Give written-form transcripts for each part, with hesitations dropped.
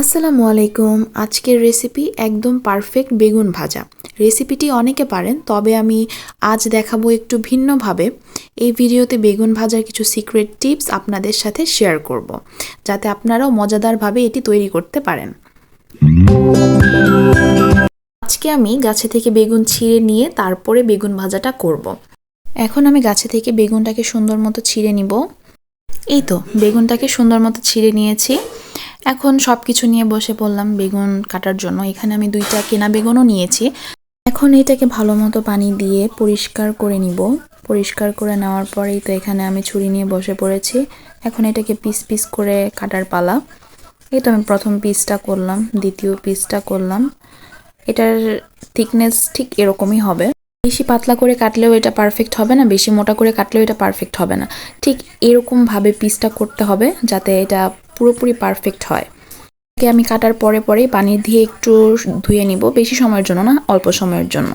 আসসালামু আলাইকুম। আজকের রেসিপি একদম পারফেক্ট বেগুন ভাজা। রেসিপিটি অনেকে পারেন, তবে আমি আজ দেখাবো একটু ভিন্নভাবে। এই ভিডিওতে বেগুন ভাজার কিছু সিক্রেট টিপস আপনাদের সাথে শেয়ার করব, যাতে আপনারাও মজাদারভাবে এটি তৈরি করতে পারেন। আজকে আমি গাছে থেকে বেগুন ছিঁড়ে নিয়ে তারপরে বেগুন ভাজাটা করব। এখন আমি গাছে থেকে বেগুনটাকে সুন্দর মতো ছিঁড়ে নিব। এই তো বেগুনটাকে সুন্দর মতো ছিঁড়ে নিয়েছি। এখন সব কিছু নিয়ে বসে পড়লাম বেগুন কাটার জন্য। এখানে আমি 2টা কেনা বেগুনও নিয়েছি। এখন এটাকে ভালো মতো পানি দিয়ে পরিষ্কার করে নিব। পরিষ্কার করে নেওয়ার পরেই তো এখানে আমি ছুরি নিয়ে বসে পড়েছি। এখন এটাকে পিস পিস করে কাটার পালা। এই তো আমি প্রথম পিসটা করলাম, দ্বিতীয় পিসটা করলাম। এটার থিকনেস ঠিক এরকমই হবে। বেশি পাতলা করে কাটলেও এটা পারফেক্ট হবে না, বেশি মোটা করে কাটলেও এটা পারফেক্ট হবে না। ঠিক এরকমভাবে পিসটা করতে হবে যাতে এটা পুরোপুরি পারফেক্ট হয়। আমি কাটার পরে পরেই পানি দিয়ে একটু ধুয়ে নিব, বেশি সময়ের জন্য না, অল্প সময়ের জন্য।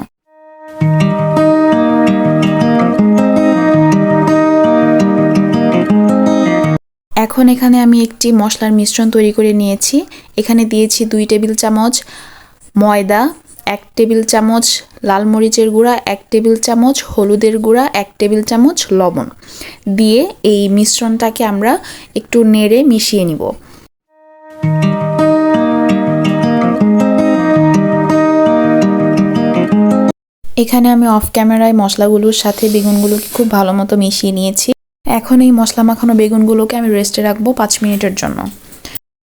এখন এখানে আমি একটি মশলার মিশ্রণ তৈরি করে নিয়েছি। এখানে দিয়েছি 2 টেবিল চামচ ময়দা, 1 টেবিল চামচ লাল মরিচের গুঁড়া, 1 টেবিল চামচ হলুদের গুঁড়া, 1 টেবিল চামচ লবণ দিয়ে এই মিশ্রণটাকে আমরা একটু নেড়ে মিশিয়ে নিব। এখানে আমি অফ ক্যামেরায় মশলাগুলোর সাথে বেগুনগুলোকে খুব ভালো মতো মিশিয়ে নিয়েছি। এখন এই মশলা মাখানো বেগুনগুলোকে আমি রেস্টে রাখবো 5 মিনিটের জন্য।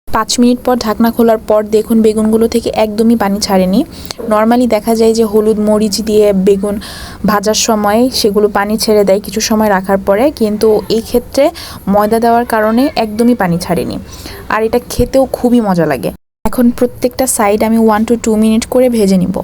5 মিনিট পর ঢাকনা খোলার পর দেখুন বেগুনগুলো থেকে একদমই পানি ছাড়েনি। নর্মালি দেখা যায় যে হলুদ মরিচ দিয়ে বেগুন ভাজার সময় সেগুলো পানি ছেড়ে দেয় কিছু সময় রাখার পরে, কিন্তু এই ক্ষেত্রে ময়দা দেওয়ার কারণে একদমই পানি ছাড়েনি। আর এটা খেতেও খুবই মজা লাগে। এখন প্রত্যেকটা সাইড আমি 1 to 2 মিনিট করে ভেজে নিব।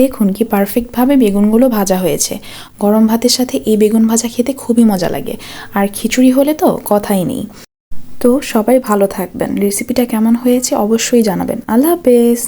দেখুন কি পারফেক্টভাবে বেগুনগুলো ভাজা হয়েছে। গরম ভাতের সাথে এই বেগুন ভাজা খেতে খুবই মজা লাগে। আর খিচুড়ি হলে তো কথাই নেই। তো সবাই ভালো থাকবেন। রেসিপিটা কেমন হয়েছে অবশ্যই জানাবেন। আল্লাহ হাফেজ।